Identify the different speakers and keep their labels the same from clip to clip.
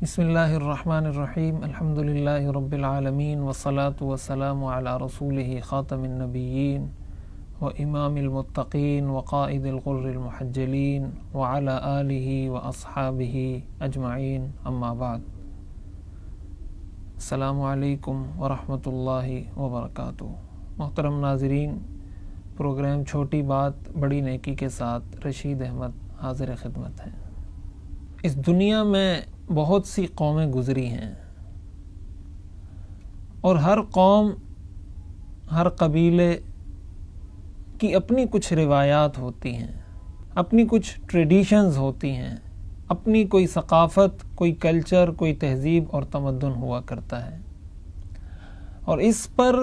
Speaker 1: بسم اللہ الرحمن الرحیم الحمدللہ رب العالمین والصلاة والسلام علی رسولہ خاتم النبیین و امام المتقین وقائد الغر المحجلین وعلی آلہ واصحابہ اجمعین اما بعد۔ السلام علیکم ورحمۃ اللہ وبرکاتہ۔ محترم ناظرین، پروگرام چھوٹی بات بڑی نیکی کے ساتھ رشید احمد حاضر خدمت ہیں۔ اس دنیا میں بہت سی قومیں گزری ہیں اور ہر قوم، ہر قبیلے کی اپنی کچھ روایات ہوتی ہیں، اپنی کچھ ٹریڈیشنز ہوتی ہیں، اپنی کوئی ثقافت، کوئی کلچر، کوئی تہذیب اور تمدن ہوا کرتا ہے، اور اس پر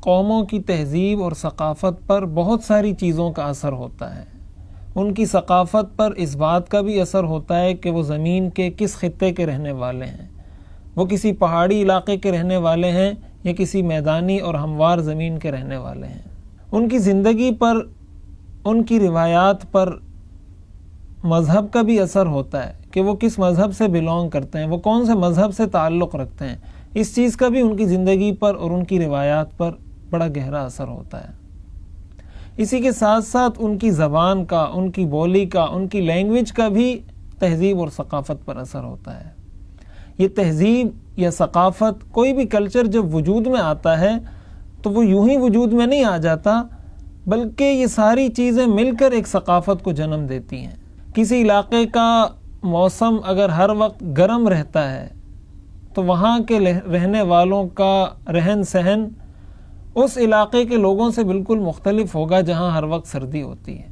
Speaker 1: قوموں کی تہذیب اور ثقافت پر بہت ساری چیزوں کا اثر ہوتا ہے۔ ان کی ثقافت پر اس بات کا بھی اثر ہوتا ہے کہ وہ زمین کے کس خطے کے رہنے والے ہیں، وہ کسی پہاڑی علاقے کے رہنے والے ہیں یا کسی میدانی اور ہموار زمین کے رہنے والے ہیں۔ ان کی زندگی پر، ان کی روایات پر مذہب کا بھی اثر ہوتا ہے کہ وہ کس مذہب سے بلونگ کرتے ہیں، وہ کون سے مذہب سے تعلق رکھتے ہیں۔ اس چیز کا بھی ان کی زندگی پر اور ان کی روایات پر بڑا گہرا اثر ہوتا ہے۔ اسی کے ساتھ ساتھ ان کی زبان کا، ان کی بولی کا، ان کی لینگویج کا بھی تہذیب اور ثقافت پر اثر ہوتا ہے۔ یہ تہذیب یا ثقافت، کوئی بھی کلچر جب وجود میں آتا ہے تو وہ یوں ہی وجود میں نہیں آ جاتا، بلکہ یہ ساری چیزیں مل کر ایک ثقافت کو جنم دیتی ہیں۔ کسی علاقے کا موسم اگر ہر وقت گرم رہتا ہے تو وہاں کے رہنے والوں کا رہن سہن اس علاقے کے لوگوں سے بالکل مختلف ہوگا جہاں ہر وقت سردی ہوتی ہے۔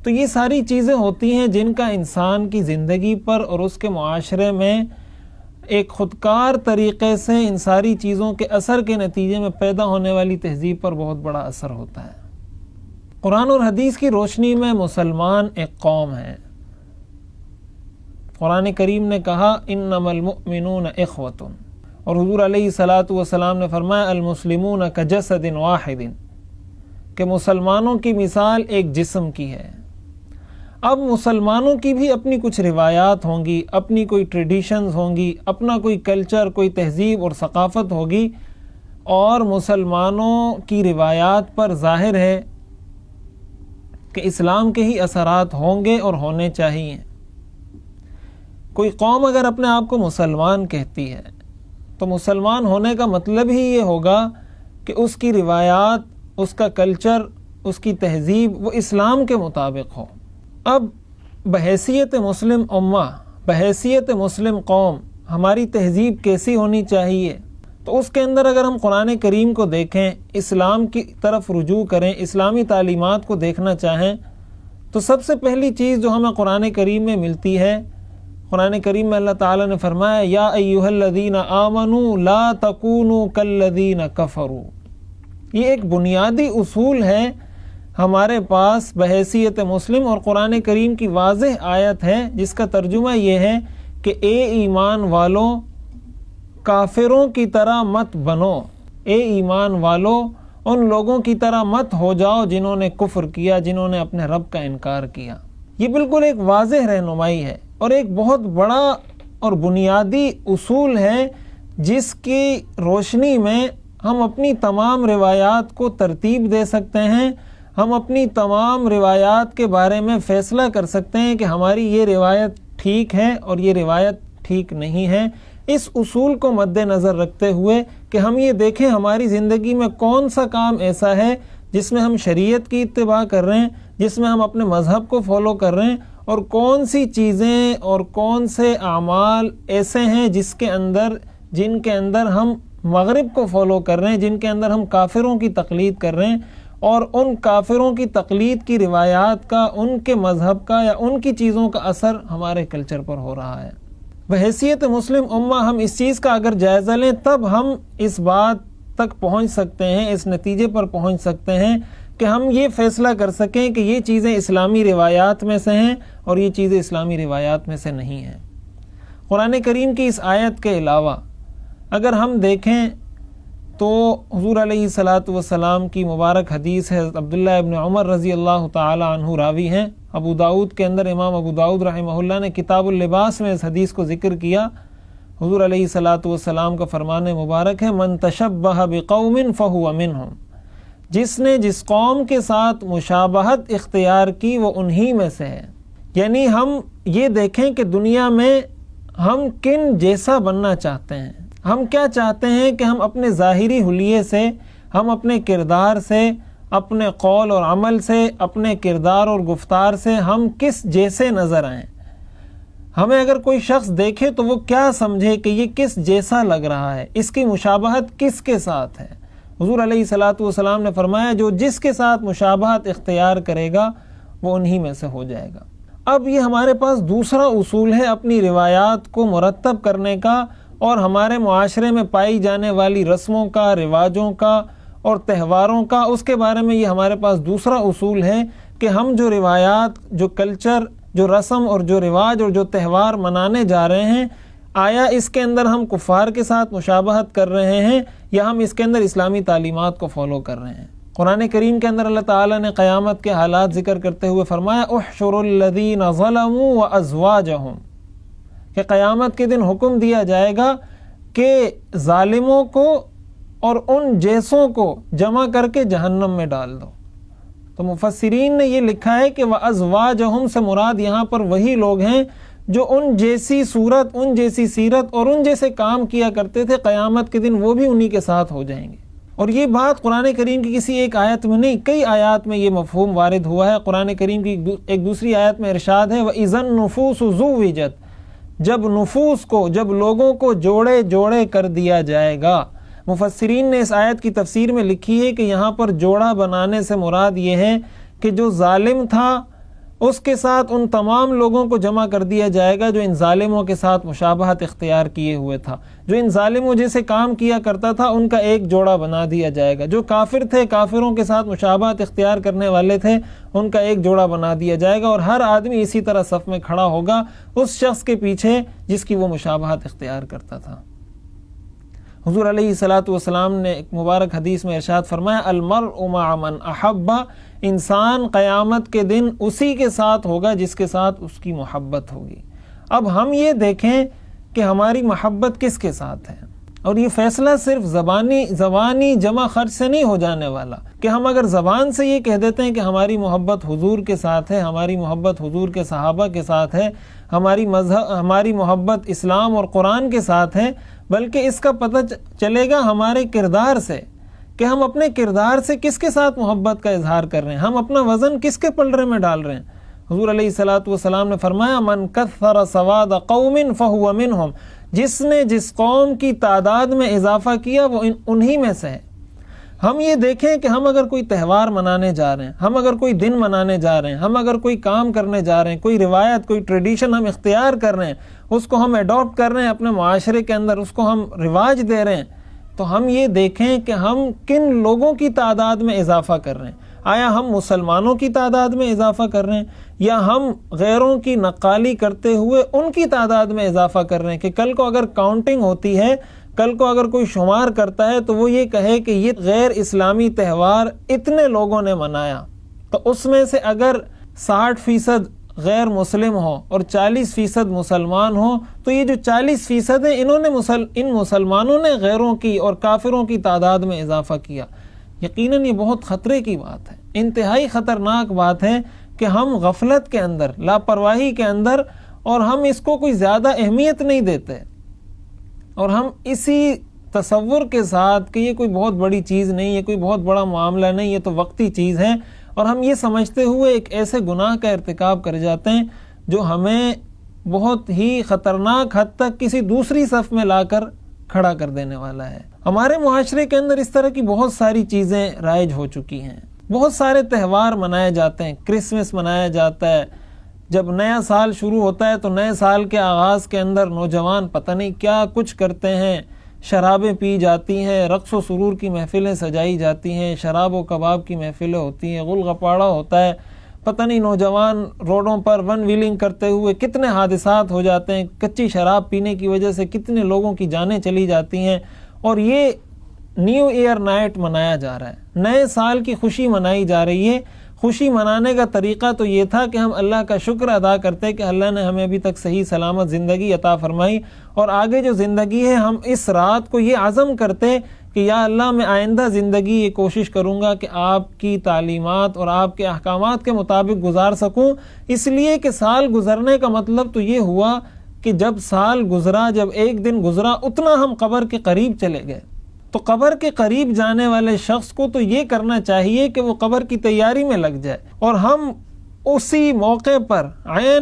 Speaker 1: تو یہ ساری چیزیں ہوتی ہیں جن کا انسان کی زندگی پر اور اس کے معاشرے میں ایک خودکار طریقے سے ان ساری چیزوں کے اثر کے نتیجے میں پیدا ہونے والی تہذیب پر بہت بڑا اثر ہوتا ہے۔ قرآن اور حدیث کی روشنی میں مسلمان ایک قوم ہے۔ قرآن کریم نے کہا انما المؤمنون اخوۃ، اور حضور علیہ الصلاۃ والسلام نے فرمایا المسلمون کجسد واحد، کہ مسلمانوں کی مثال ایک جسم کی ہے۔ اب مسلمانوں کی بھی اپنی کچھ روایات ہوں گی، اپنی کوئی ٹریڈیشنز ہوں گی، اپنا کوئی کلچر، کوئی تہذیب اور ثقافت ہوگی، اور مسلمانوں کی روایات پر ظاہر ہے کہ اسلام کے ہی اثرات ہوں گے اور ہونے چاہیے۔ کوئی قوم اگر اپنے آپ کو مسلمان کہتی ہے تو مسلمان ہونے کا مطلب ہی یہ ہوگا کہ اس کی روایات، اس کا کلچر، اس کی تہذیب وہ اسلام کے مطابق ہو۔ اب بحیثیت مسلم امہ، بحیثیت مسلم قوم، ہماری تہذیب کیسی ہونی چاہیے؟ تو اس کے اندر اگر ہم قرآن کریم کو دیکھیں، اسلام کی طرف رجوع کریں، اسلامی تعلیمات کو دیکھنا چاہیں، تو سب سے پہلی چیز جو ہمیں قرآن کریم میں ملتی ہے، قرآن کریم میں اللہ تعالیٰ نے فرمایا یا ایھا الذین آمنوا لا تکونوا کالذین کفروا۔ یہ ایک بنیادی اصول ہے ہمارے پاس بحیثیت مسلم، اور قرآن کریم کی واضح آیت ہے جس کا ترجمہ یہ ہے کہ اے ایمان والو کافروں کی طرح مت بنو، اے ایمان والو ان لوگوں کی طرح مت ہو جاؤ جنہوں نے کفر کیا، جنہوں نے اپنے رب کا انکار کیا۔ یہ بالکل ایک واضح رہنمائی ہے اور ایک بہت بڑا اور بنیادی اصول ہے جس کی روشنی میں ہم اپنی تمام روایات کو ترتیب دے سکتے ہیں، ہم اپنی تمام روایات کے بارے میں فیصلہ کر سکتے ہیں کہ ہماری یہ روایت ٹھیک ہے اور یہ روایت ٹھیک نہیں ہے۔ اس اصول کو مد نظر رکھتے ہوئے کہ ہم یہ دیکھیں ہماری زندگی میں کون سا کام ایسا ہے جس میں ہم شریعت کی اتباع کر رہے ہیں، جس میں ہم اپنے مذہب کو فالو کر رہے ہیں، اور کون سی چیزیں اور کون سے اعمال ایسے ہیں جن کے اندر ہم مغرب کو فالو کر رہے ہیں، جن کے اندر ہم کافروں کی تقلید کر رہے ہیں، اور ان کافروں کی تقلید کی روایات کا، ان کے مذہب کا یا ان کی چیزوں کا اثر ہمارے کلچر پر ہو رہا ہے۔ بحیثیت مسلم امہ ہم اس چیز کا اگر جائزہ لیں تب ہم اس بات تک پہنچ سکتے ہیں، اس نتیجے پر پہنچ سکتے ہیں کہ ہم یہ فیصلہ کر سکیں کہ یہ چیزیں اسلامی روایات میں سے ہیں اور یہ چیزیں اسلامی روایات میں سے نہیں ہیں۔ قرآن کریم کی اس آیت کے علاوہ اگر ہم دیکھیں تو حضور علیہ الصلاۃ والسلام کی مبارک حدیث ہے، عبداللہ ابن عمر رضی اللہ تعالی عنہ راوی ہیں، ابو داؤد کے اندر امام ابو داؤد رحمہ اللہ نے کتاب اللباس میں اس حدیث کو ذکر کیا۔ حضور علیہ الصلاۃ والسلام کا فرمان مبارک ہے، من تشبہ بقوم فہو منہم، جس نے جس قوم کے ساتھ مشابہت اختیار کی وہ انہی میں سے ہے۔ یعنی ہم یہ دیکھیں کہ دنیا میں ہم کن جیسا بننا چاہتے ہیں، ہم کیا چاہتے ہیں کہ ہم اپنے ظاہری حلیے سے، ہم اپنے کردار سے، اپنے قول اور عمل سے، اپنے کردار اور گفتار سے ہم کس جیسے نظر آئیں۔ ہمیں اگر کوئی شخص دیکھے تو وہ کیا سمجھے کہ یہ کس جیسا لگ رہا ہے، اس کی مشابہت کس کے ساتھ ہے۔ حضور علیہ الصلاۃ والسلام نے فرمایا جو جس کے ساتھ مشابہت اختیار کرے گا وہ انہی میں سے ہو جائے گا۔ اب یہ ہمارے پاس دوسرا اصول ہے اپنی روایات کو مرتب کرنے کا، اور ہمارے معاشرے میں پائی جانے والی رسموں کا، رواجوں کا اور تہواروں کا، اس کے بارے میں یہ ہمارے پاس دوسرا اصول ہے کہ ہم جو روایات، جو کلچر، جو رسم اور جو رواج اور جو تہوار منانے جا رہے ہیں، آیا اس کے اندر ہم کفار کے ساتھ مشابہت کر رہے ہیں یا ہم اس کے اندر اسلامی تعلیمات کو فالو کر رہے ہیں۔ قرآن کریم کے اندر اللہ تعالیٰ نے قیامت کے حالات ذکر کرتے ہوئے فرمایا احشروا الذین ظلموا وازواجہم، کہ قیامت کے دن حکم دیا جائے گا کہ ظالموں کو اور ان جیسوں کو جمع کر کے جہنم میں ڈال دو۔ تو مفسرین نے یہ لکھا ہے کہ وَأَزْوَاجَهُمْ سے مراد یہاں پر وہی لوگ ہیں جو ان جیسی صورت، ان جیسی سیرت اور ان جیسے کام کیا کرتے تھے، قیامت کے دن وہ بھی انہی کے ساتھ ہو جائیں گے۔ اور یہ بات قرآن کریم کی کسی ایک آیت میں نہیں، کئی آیات میں یہ مفہوم وارد ہوا ہے۔ قرآن کریم کی ایک دوسری آیت میں ارشاد ہے وَإِذَا النُّفُوسُ زُوِّجَتْ، جب نفوس کو، جب لوگوں کو جوڑے جوڑے کر دیا جائے گا۔ مفسرین نے اس آیت کی تفسیر میں لکھی ہے کہ یہاں پر جوڑا بنانے سے مراد یہ ہے کہ جو ظالم تھا اس کے ساتھ ان تمام لوگوں کو جمع کر دیا جائے گا جو ان ظالموں کے ساتھ مشابہت اختیار کیے ہوئے تھا، جو ان ظالموں جیسے کام کیا کرتا تھا ان کا ایک جوڑا بنا دیا جائے گا، جو کافر تھے، کافروں کے ساتھ مشابہت اختیار کرنے والے تھے، ان کا ایک جوڑا بنا دیا جائے گا، اور ہر آدمی اسی طرح صف میں کھڑا ہوگا اس شخص کے پیچھے جس کی وہ مشابہت اختیار کرتا تھا۔ حضور علیہ الصلاۃ والسلام نے ایک مبارک حدیث میں ارشاد فرمایا المرء مع من احب، انسان قیامت کے دن اسی کے ساتھ ہوگا جس کے ساتھ اس کی محبت ہوگی۔ اب ہم یہ دیکھیں کہ ہماری محبت کس کے ساتھ ہے، اور یہ فیصلہ صرف زبانی جمع خرچ سے نہیں ہو جانے والا کہ ہم اگر زبان سے یہ کہہ دیتے ہیں کہ ہماری محبت حضور کے ساتھ ہے، ہماری محبت حضور کے صحابہ کے ساتھ ہے، ہماری محبت اسلام اور قرآن کے ساتھ ہے، بلکہ اس کا پتہ چلے گا ہمارے کردار سے کہ ہم اپنے کردار سے کس کے ساتھ محبت کا اظہار کر رہے ہیں، ہم اپنا وزن کس کے پلڑے میں ڈال رہے ہیں۔ حضور علیہ الصلاۃ والسلام نے فرمایا من کثر سواد قوم فہو منہم، جس نے جس قوم کی تعداد میں اضافہ کیا وہ انہی میں سے ہے۔ ہم یہ دیکھیں کہ ہم اگر کوئی تہوار منانے جا رہے ہیں، ہم اگر کوئی دن منانے جا رہے ہیں، ہم اگر کوئی کام کرنے جا رہے ہیں، کوئی روایت، کوئی ٹریڈیشن ہم اختیار کر رہے ہیں، اس کو ہم ایڈاپٹ کر رہے ہیں اپنے معاشرے کے اندر، اس کو ہم رواج دے رہے ہیں، تو ہم یہ دیکھیں کہ ہم کن لوگوں کی تعداد میں اضافہ کر رہے ہیں۔ آیا ہم مسلمانوں کی تعداد میں اضافہ کر رہے ہیں یا ہم غیروں کی نقالی کرتے ہوئے ان کی تعداد میں اضافہ کر رہے ہیں کہ کل کو اگر کاؤنٹنگ ہوتی ہے، کل کو اگر کوئی شمار کرتا ہے تو وہ یہ کہے کہ یہ غیر اسلامی تہوار اتنے لوگوں نے منایا، تو اس میں سے اگر 60% غیر مسلم ہو اور 40% مسلمان ہو تو یہ جو 40% ہیں ان مسلمانوں نے غیروں کی اور کافروں کی تعداد میں اضافہ کیا۔ یقیناً یہ بہت خطرے کی بات ہے، انتہائی خطرناک بات ہے کہ ہم غفلت کے اندر، لاپرواہی کے اندر، اور ہم اس کو کوئی زیادہ اہمیت نہیں دیتے، اور ہم اسی تصور کے ساتھ کہ یہ کوئی بہت بڑی چیز نہیں ہے، کوئی بہت بڑا معاملہ نہیں، یہ تو وقتی چیز ہے، اور ہم یہ سمجھتے ہوئے ایک ایسے گناہ کا ارتکاب کر جاتے ہیں جو ہمیں بہت ہی خطرناک حد تک کسی دوسری صف میں لا کر کھڑا کر دینے والا ہے۔ ہمارے معاشرے کے اندر اس طرح کی بہت ساری چیزیں رائج ہو چکی ہیں، بہت سارے تہوار منائے جاتے ہیں، کرسمس منایا جاتا ہے، جب نیا سال شروع ہوتا ہے تو نئے سال کے آغاز کے اندر نوجوان پتہ نہیں کیا کچھ کرتے ہیں، شرابیں پی جاتی ہیں، رقص و سرور کی محفلیں سجائی جاتی ہیں، شراب و کباب کی محفلیں ہوتی ہیں، غل غپاڑا ہوتا ہے، پتہ نہیں نوجوان روڈوں پر ون ویلنگ کرتے ہوئے کتنے حادثات ہو جاتے ہیں، کچی شراب پینے کی وجہ سے کتنے لوگوں کی جانیں چلی جاتی ہیں، اور یہ نیو ایئر نائٹ منایا جا رہا ہے، نئے سال کی خوشی منائی جا رہی ہے۔ خوشی منانے کا طریقہ تو یہ تھا کہ ہم اللہ کا شکر ادا کرتے کہ اللہ نے ہمیں ابھی تک صحیح سلامت زندگی عطا فرمائی، اور آگے جو زندگی ہے ہم اس رات کو یہ عزم کرتے کہ یا اللہ میں آئندہ زندگی یہ کوشش کروں گا کہ آپ کی تعلیمات اور آپ کے احکامات کے مطابق گزار سکوں۔ اس لیے کہ سال گزرنے کا مطلب تو یہ ہوا کہ جب سال گزرا، جب ایک دن گزرا، اتنا ہم قبر کے قریب چلے گئے۔ تو قبر کے قریب جانے والے شخص کو تو یہ کرنا چاہیے کہ وہ قبر کی تیاری میں لگ جائے، اور ہم اسی موقع پر،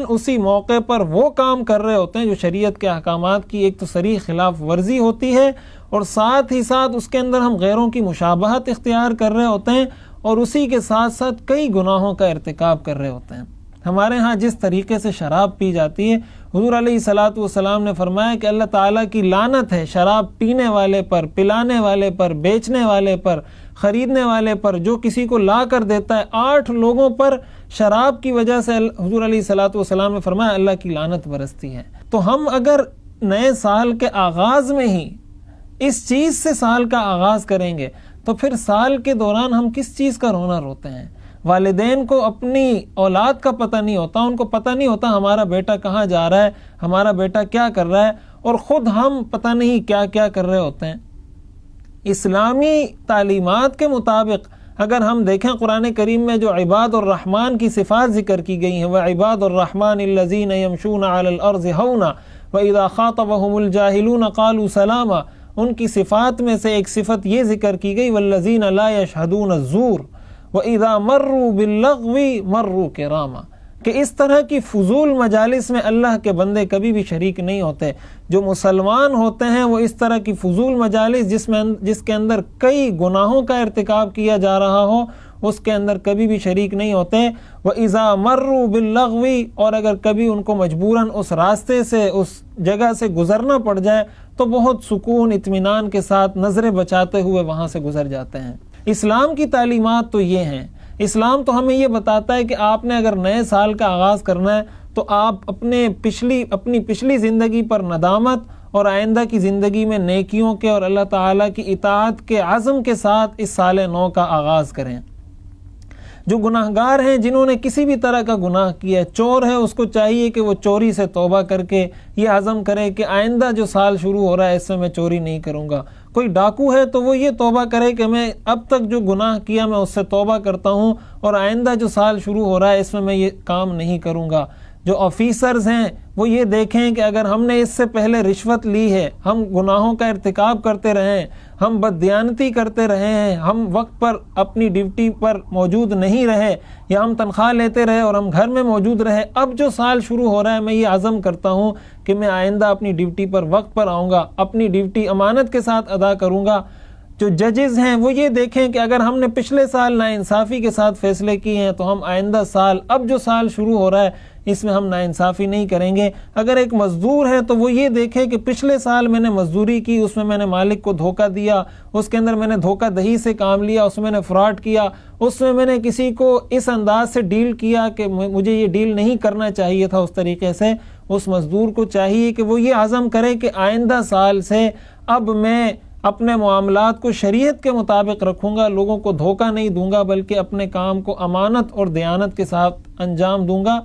Speaker 1: اسی موقع پر وہ کام کر رہے ہوتے ہیں جو شریعت کے احکامات کی ایک تو صریح خلاف ورزی ہوتی ہے، اور ساتھ ہی ساتھ اس کے اندر ہم غیروں کی مشابہت اختیار کر رہے ہوتے ہیں، اور اسی کے ساتھ ساتھ کئی گناہوں کا ارتکاب کر رہے ہوتے ہیں۔ ہمارے ہاں جس طریقے سے شراب پی جاتی ہے، حضور علیہ الصلاۃ والسلام نے فرمایا کہ اللہ تعالیٰ کی لعنت ہے شراب پینے والے پر، پلانے والے پر، بیچنے والے پر، خریدنے والے پر، جو کسی کو لا کر دیتا ہے۔ 8 لوگوں پر شراب کی وجہ سے حضور علیہ الصلاۃ والسلام نے فرمایا اللہ کی لعنت برستی ہے۔ تو ہم اگر نئے سال کے آغاز میں ہی اس چیز سے سال کا آغاز کریں گے تو پھر سال کے دوران ہم کس چیز کا رونا روتے ہیں؟ والدین کو اپنی اولاد کا پتہ نہیں ہوتا، ان کو پتہ نہیں ہوتا ہمارا بیٹا کہاں جا رہا ہے، ہمارا بیٹا کیا کر رہا ہے، اور خود ہم پتہ نہیں کیا کیا کر رہے ہوتے ہیں۔ اسلامی تعلیمات کے مطابق اگر ہم دیکھیں قرآن کریم میں جو عباد الرحمن کی صفات ذکر کی گئی ہیں، وَعِبَادُ الرَّحْمَنِ الَّذِينَ يَمْشُونَ عَلَى الْأَرْضِ هَوْنًا وَإِذَا خَاطَبَهُمُ الْجَاهِلُونَ قَالُوا سَلَامًا، ان کی صفات میں سے ایک صفت یہ ذکر کی گئی وَالَّذِينَ لَا يَشْهَدُونَ الزُّورَ وَإِذَا مَرُّوا بِاللَّغْوِ مَرُّوا كِرَامًا، کہ اس طرح کی فضول مجالس میں اللہ کے بندے کبھی بھی شریک نہیں ہوتے۔ جو مسلمان ہوتے ہیں وہ اس طرح کی فضول مجالس جس کے اندر کئی گناہوں کا ارتکاب کیا جا رہا ہو، اس کے اندر کبھی بھی شریک نہیں ہوتے۔ وَإِذَا مَرُّوا بِاللَّغْوِ، اور اگر کبھی ان کو مجبوراً اس راستے سے، اس جگہ سے گزرنا پڑ جائے تو بہت سکون اطمینان کے ساتھ نظریں بچاتے ہوئے وہاں سے گزر جاتے ہیں۔ اسلام کی تعلیمات تو یہ ہیں۔ اسلام تو ہمیں یہ بتاتا ہے کہ آپ نے اگر نئے سال کا آغاز کرنا ہے تو آپ اپنی پچھلی زندگی پر ندامت اور آئندہ کی زندگی میں نیکیوں کے اور اللہ تعالیٰ کی اطاعت کے عزم کے ساتھ اس سال نو کا آغاز کریں۔ جو گناہگار ہیں، جنہوں نے کسی بھی طرح کا گناہ کیا، چور ہے، اس کو چاہیے کہ وہ چوری سے توبہ کر کے یہ عزم کرے کہ آئندہ جو سال شروع ہو رہا ہے اس میں چوری نہیں کروں گا۔ کوئی ڈاکو ہے تو وہ یہ توبہ کرے کہ میں اب تک جو گناہ کیا میں اس سے توبہ کرتا ہوں، اور آئندہ جو سال شروع ہو رہا ہے اس میں یہ کام نہیں کروں گا۔ جو آفیسرز ہیں وہ یہ دیکھیں کہ اگر ہم نے اس سے پہلے رشوت لی ہے، ہم گناہوں کا ارتکاب کرتے رہے، ہم بددیانتی کرتے رہے ہیں، ہم وقت پر اپنی ڈیوٹی پر موجود نہیں رہے، یا ہم تنخواہ لیتے رہے اور ہم گھر میں موجود رہے، اب جو سال شروع ہو رہا ہے میں یہ عزم کرتا ہوں کہ میں آئندہ اپنی ڈیوٹی پر وقت پر آؤں گا، اپنی ڈیوٹی امانت کے ساتھ ادا کروں گا۔ جو ججز ہیں وہ یہ دیکھیں کہ اگر ہم نے پچھلے سال ناانصافی کے ساتھ فیصلے کیے ہیں تو ہم آئندہ سال، اب جو سال شروع ہو رہا ہے اس میں ہم ناانصافی نہیں کریں گے۔ اگر ایک مزدور ہے تو وہ یہ دیکھے کہ پچھلے سال میں نے مزدوری کی، اس میں نے مالک کو دھوکہ دیا، اس کے اندر میں نے دھوکہ دہی سے کام لیا، اس میں نے فراڈ کیا، اس میں نے کسی کو اس انداز سے ڈیل کیا کہ مجھے یہ ڈیل نہیں کرنا چاہیے تھا اس طریقے سے۔ اس مزدور کو چاہیے کہ وہ یہ عزم کرے کہ آئندہ سال سے اب میں اپنے معاملات کو شریعت کے مطابق رکھوں گا، لوگوں کو دھوکہ نہیں دوں گا، بلکہ اپنے کام کو امانت اور دیانت کے ساتھ انجام دوں گا۔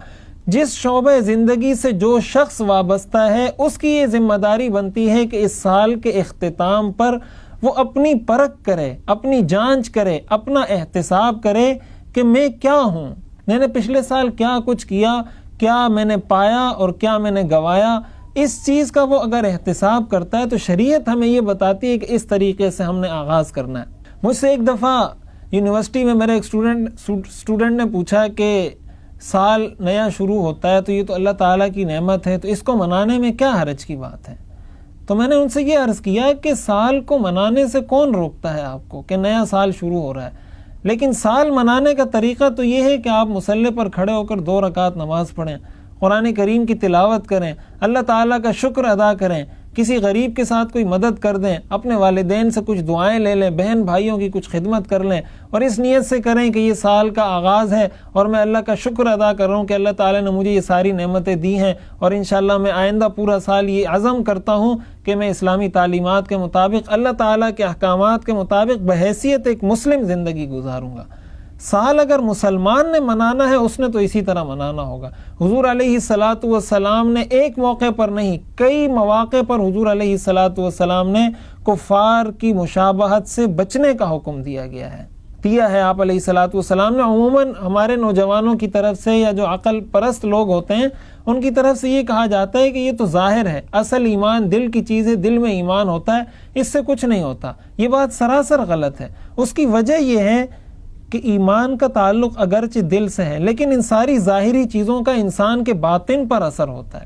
Speaker 1: جس شعبہ زندگی سے جو شخص وابستہ ہے اس کی یہ ذمہ داری بنتی ہے کہ اس سال کے اختتام پر وہ اپنی پرکھ کرے، اپنی جانچ کرے، اپنا احتساب کرے کہ میں کیا ہوں، میں نے پچھلے سال کیا کچھ کیا، کیا میں نے پایا اور کیا میں نے گوایا۔ اس چیز کا وہ اگر احتساب کرتا ہے تو شریعت ہمیں یہ بتاتی ہے کہ اس طریقے سے ہم نے آغاز کرنا ہے۔ مجھ سے ایک دفعہ یونیورسٹی میں میرے ایک اسٹوڈنٹ نے پوچھا کہ سال نیا شروع ہوتا ہے تو یہ تو اللہ تعالیٰ کی نعمت ہے، تو اس کو منانے میں کیا حرج کی بات ہے؟ تو میں نے ان سے یہ عرض کیا کہ سال کو منانے سے کون روکتا ہے آپ کو کہ نیا سال شروع ہو رہا ہے، لیکن سال منانے کا طریقہ تو یہ ہے کہ آپ مصلی پر کھڑے ہو کر 2 رکعت نماز پڑھیں، قرآن کریم کی تلاوت کریں، اللہ تعالیٰ کا شکر ادا کریں کسی غریب کے ساتھ کوئی مدد کر دیں، اپنے والدین سے کچھ دعائیں لے لیں، بہن بھائیوں کی کچھ خدمت کر لیں، اور اس نیت سے کریں کہ یہ سال کا آغاز ہے اور میں اللہ کا شکر ادا کر رہا ہوں کہ اللہ تعالیٰ نے مجھے یہ ساری نعمتیں دی ہیں، اور انشاءاللہ میں آئندہ پورا سال یہ عزم کرتا ہوں کہ میں اسلامی تعلیمات کے مطابق، اللہ تعالیٰ کے احکامات کے مطابق بحیثیت ایک مسلم زندگی گزاروں گا۔ سال اگر مسلمان نے منانا ہے اس نے تو اسی طرح منانا ہوگا۔ حضور علیہ الصلاۃ والسلام نے ایک موقع پر نہیں، کئی مواقع پر حضور علیہ الصلاۃ والسلام نے کفار کی مشابہت سے بچنے کا حکم دیا ہے آپ علیہ الصلاۃ والسلام نے۔ عموماً ہمارے نوجوانوں کی طرف سے یا جو عقل پرست لوگ ہوتے ہیں ان کی طرف سے یہ کہا جاتا ہے کہ یہ تو ظاہر ہے، اصل ایمان دل کی چیز ہے، دل میں ایمان ہوتا ہے، اس سے کچھ نہیں ہوتا۔ یہ بات سراسر غلط ہے۔ اس کی وجہ یہ ہے کہ ایمان کا تعلق اگرچہ دل سے ہے لیکن ان ساری ظاہری چیزوں کا انسان کے باطن پر اثر ہوتا ہے۔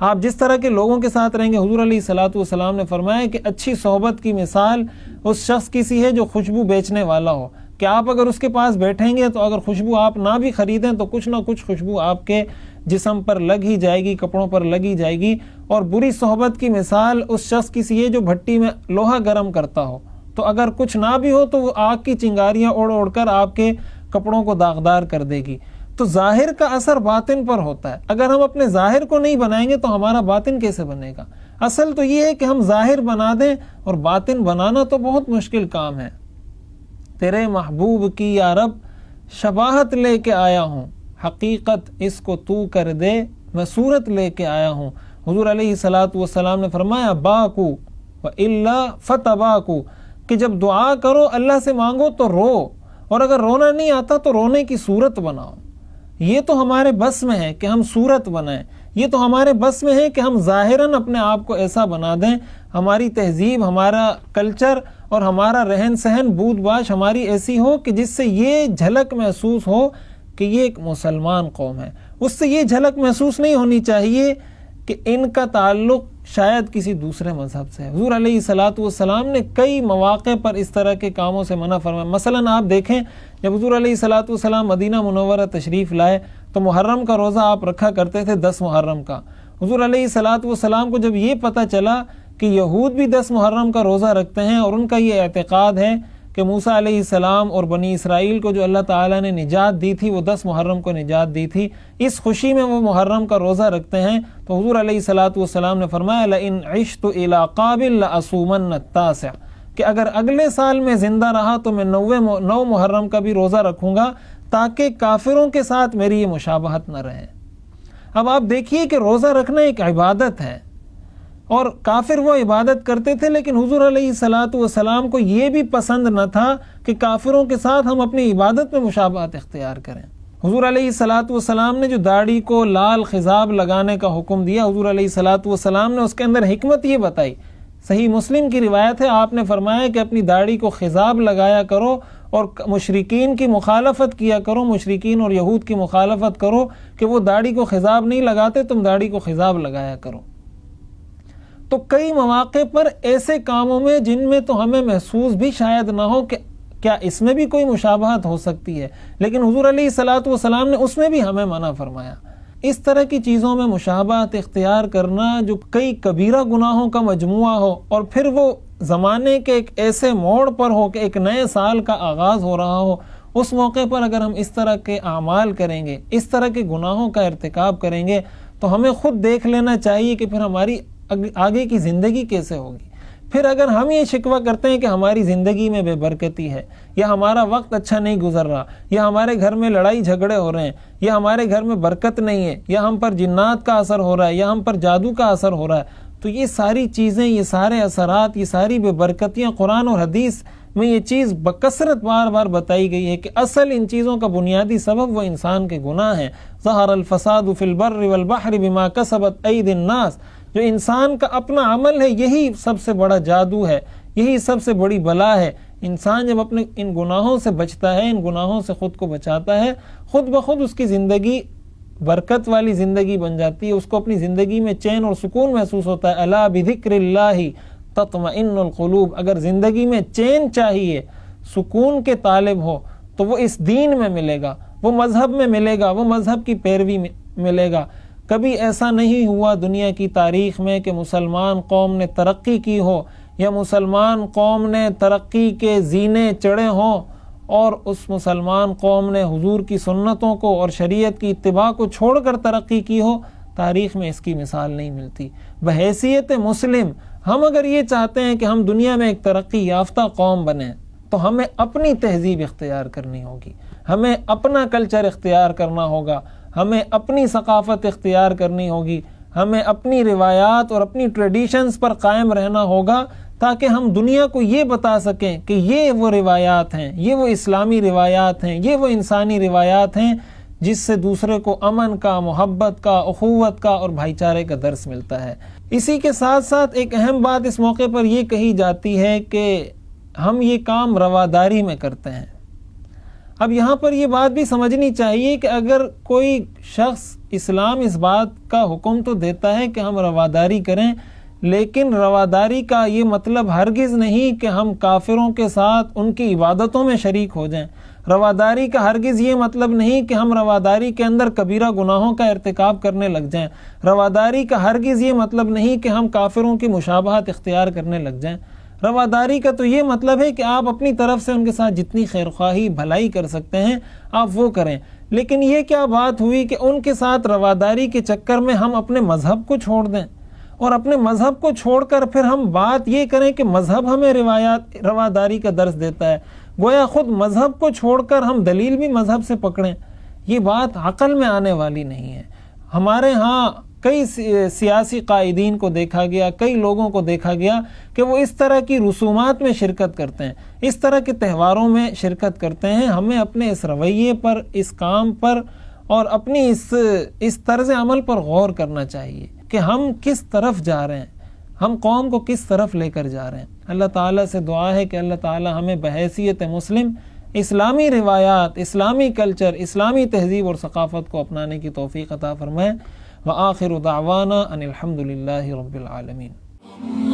Speaker 1: آپ جس طرح کے لوگوں کے ساتھ رہیں گے، حضور علیہ الصلاۃ والسلام نے فرمایا کہ اچھی صحبت کی مثال اس شخص کی سی ہے جو خوشبو بیچنے والا ہو، کہ آپ اگر اس کے پاس بیٹھیں گے تو اگر خوشبو آپ نہ بھی خریدیں تو کچھ نہ کچھ خوشبو آپ کے جسم پر لگ ہی جائے گی، کپڑوں پر لگ ہی جائے گی۔ اور بری صحبت کی مثال اس شخص کی سی ہے جو بھٹی میں لوہا گرم کرتا ہو، تو اگر کچھ نہ بھی ہو تو وہ آگ کی چنگاریاں اڑ اڑ کر آپ کے کپڑوں کو داغدار کر دے گی۔ تو ظاہر کا اثر باطن پر ہوتا ہے۔ اگر ہم اپنے ظاہر کو نہیں بنائیں گے تو ہمارا باطن کیسے بنے گا؟ اصل تو یہ ہے کہ ہم ظاہر بنا دیں، اور باطن بنانا تو بہت مشکل کام ہے۔ تیرے محبوب کی یا رب شباہت لے کے آیا ہوں، حقیقت اس کو تو کر دے، میں صورت لے کے آیا ہوں۔ حضور علیہ الصلاۃ والسلام نے فرمایا باکو وَإِلَّا فَتَبَاکُ، کہ جب دعا کرو اللہ سے مانگو تو رو، اور اگر رونا نہیں آتا تو رونے کی صورت بناؤ۔ یہ تو ہمارے بس میں ہے کہ ہم صورت بنائیں، یہ تو ہمارے بس میں ہے کہ ہم ظاہراً اپنے آپ کو ایسا بنا دیں، ہماری تہذیب، ہمارا کلچر اور ہمارا رہن سہن، بود باش ہماری ایسی ہو کہ جس سے یہ جھلک محسوس ہو کہ یہ ایک مسلمان قوم ہے۔ اس سے یہ جھلک محسوس نہیں ہونی چاہیے کہ ان کا تعلق شاید کسی دوسرے مذہب سے ہے۔ حضور علیہ الصلاۃ والسلام نے کئی مواقع پر اس طرح کے کاموں سے منع فرمایا۔ مثلاً آپ دیکھیں، جب حضور علیہ الصلاۃ والسلام مدینہ منورہ تشریف لائے تو محرم کا روزہ آپ رکھا کرتے تھے، 10 محرم کا۔ حضور علیہ الصلاۃ والسلام کو جب یہ پتہ چلا کہ یہود بھی 10 محرم کا روزہ رکھتے ہیں اور ان کا یہ اعتقاد ہے کہ موسیٰ علیہ السلام اور بنی اسرائیل کو جو اللہ تعالیٰ نے نجات دی تھی وہ 10 محرم کو نجات دی تھی، اس خوشی میں وہ محرم کا روزہ رکھتے ہیں، تو حضور علیہ الصلاۃ والسلام نے فرمایا لَإِنْ عِشْتُ إِلَىٰ قَابِلْ لَأَصُومَنَّ التَّاسِعَ، کہ اگر اگلے سال میں زندہ رہا تو میں 9 محرم کا بھی روزہ رکھوں گا تاکہ کافروں کے ساتھ میری یہ مشابہت نہ رہے۔ اب آپ دیکھیے کہ روزہ رکھنا ایک عبادت ہے، اور کافر وہ عبادت کرتے تھے، لیکن حضور علیہ الصلاۃ والسلام کو یہ بھی پسند نہ تھا کہ کافروں کے ساتھ ہم اپنی عبادت میں مشابہت اختیار کریں۔ حضور علیہ الصلاۃ والسلام نے جو داڑھی کو لال خضاب لگانے کا حکم دیا، حضور علیہ الصلاۃ والسلام نے اس کے اندر حکمت یہ بتائی۔ صحیح مسلم کی روایت ہے، آپ نے فرمایا کہ اپنی داڑھی کو خضاب لگایا کرو اور مشرکین کی مخالفت کیا کرو، مشرکین اور یہود کی مخالفت کرو کہ وہ داڑھی کو خضاب نہیں لگاتے، تم داڑھی کو خضاب لگایا کرو۔ تو کئی مواقع پر ایسے کاموں میں جن میں تو ہمیں محسوس بھی شاید نہ ہو کہ کیا اس میں بھی کوئی مشابہت ہو سکتی ہے، لیکن حضور علیہ الصلاۃ والسلام نے اس میں بھی ہمیں منع فرمایا۔ اس طرح کی چیزوں میں مشابہت اختیار کرنا جو کئی کبیرہ گناہوں کا مجموعہ ہو، اور پھر وہ زمانے کے ایک ایسے موڑ پر ہو کہ ایک نئے سال کا آغاز ہو رہا ہو، اس موقع پر اگر ہم اس طرح کے اعمال کریں گے، اس طرح کے گناہوں کا ارتکاب کریں گے، تو ہمیں خود دیکھ لینا چاہیے کہ پھر ہماری آگے کی زندگی کیسے ہوگی۔ پھر اگر ہم یہ شکوہ کرتے ہیں کہ ہماری زندگی میں بے برکتی ہے، یا ہمارا وقت اچھا نہیں گزر رہا، یا ہمارے گھر میں لڑائی جھگڑے ہو رہے ہیں، یا ہمارے گھر میں برکت نہیں ہے، یا ہم پر جنات کا اثر ہو رہا ہے، یا ہم پر جادو کا اثر ہو رہا ہے، تو یہ ساری چیزیں، یہ سارے اثرات، یہ ساری بے برکتیاں قرآن اور حدیث میں یہ چیز بکثرت بار بار بتائی گئی ہے کہ اصل ان چیزوں کا بنیادی سبب وہ انسان کے گناہ ہیں۔ ظہر الفساد فی البر والبحر بما کسبت ایدی الناس، جو انسان کا اپنا عمل ہے یہی سب سے بڑا جادو ہے، یہی سب سے بڑی بلا ہے۔ انسان جب اپنے ان گناہوں سے بچتا ہے، ان گناہوں سے خود کو بچاتا ہے، خود بخود اس کی زندگی برکت والی زندگی بن جاتی ہے، اس کو اپنی زندگی میں چین اور سکون محسوس ہوتا ہے۔ الا بذکر اللہ تطمئن القلوب، اگر زندگی میں چین چاہیے، سکون کے طالب ہو تو وہ اس دین میں ملے گا، وہ مذہب میں ملے گا، وہ مذہب کی پیروی میں ملے گا۔ کبھی ایسا نہیں ہوا دنیا کی تاریخ میں کہ مسلمان قوم نے ترقی کی ہو یا مسلمان قوم نے ترقی کے زینے چڑھے ہوں اور اس مسلمان قوم نے حضور کی سنتوں کو اور شریعت کی اتباع کو چھوڑ کر ترقی کی ہو۔ تاریخ میں اس کی مثال نہیں ملتی۔ بحیثیت مسلم ہم اگر یہ چاہتے ہیں کہ ہم دنیا میں ایک ترقی یافتہ قوم بنیں تو ہمیں اپنی تہذیب اختیار کرنی ہوگی، ہمیں اپنا کلچر اختیار کرنا ہوگا، ہمیں اپنی ثقافت اختیار کرنی ہوگی، ہمیں اپنی روایات اور اپنی ٹریڈیشنز پر قائم رہنا ہوگا تاکہ ہم دنیا کو یہ بتا سکیں کہ یہ وہ روایات ہیں، یہ وہ اسلامی روایات ہیں، یہ وہ انسانی روایات ہیں جس سے دوسرے کو امن کا، محبت کا، اخوت کا اور بھائی چارے کا درس ملتا ہے۔ اسی کے ساتھ ساتھ ایک اہم بات اس موقع پر یہ کہی جاتی ہے کہ ہم یہ کام رواداری میں کرتے ہیں۔ اب یہاں پر یہ بات بھی سمجھنی چاہیے کہ اگر کوئی شخص، اسلام اس بات کا حکم تو دیتا ہے کہ ہم رواداری کریں، لیکن رواداری کا یہ مطلب ہرگز نہیں کہ ہم کافروں کے ساتھ ان کی عبادتوں میں شریک ہو جائیں۔ رواداری کا ہرگز یہ مطلب نہیں کہ ہم رواداری کے اندر کبیرہ گناہوں کا ارتکاب کرنے لگ جائیں۔ رواداری کا ہرگز یہ مطلب نہیں کہ ہم کافروں کی مشابہت اختیار کرنے لگ جائیں۔ رواداری کا تو یہ مطلب ہے کہ آپ اپنی طرف سے ان کے ساتھ جتنی خیرخواہی بھلائی کر سکتے ہیں آپ وہ کریں، لیکن یہ کیا بات ہوئی کہ ان کے ساتھ رواداری کے چکر میں ہم اپنے مذہب کو چھوڑ دیں اور اپنے مذہب کو چھوڑ کر پھر ہم بات یہ کریں کہ مذہب ہمیں رواداری کا درس دیتا ہے، گویا خود مذہب کو چھوڑ کر ہم دلیل بھی مذہب سے پکڑیں۔ یہ بات عقل میں آنے والی نہیں ہے۔ ہمارے ہاں کئی سیاسی قائدین کو دیکھا گیا، کئی لوگوں کو دیکھا گیا کہ وہ اس طرح کی رسومات میں شرکت کرتے ہیں، اس طرح کے تہواروں میں شرکت کرتے ہیں۔ ہمیں اپنے اس رویے پر، اس کام پر اور اپنی اس طرز عمل پر غور کرنا چاہیے کہ ہم کس طرف جا رہے ہیں، ہم قوم کو کس طرف لے کر جا رہے ہیں۔ اللہ تعالیٰ سے دعا ہے کہ اللہ تعالیٰ ہمیں بحیثیت مسلم اسلامی روایات، اسلامی کلچر، اسلامی تہذیب اور ثقافت کو اپنانے کی توفیق عطا فرمائے۔ وآخر دعوانا ان الحمد للہ رب العالمین۔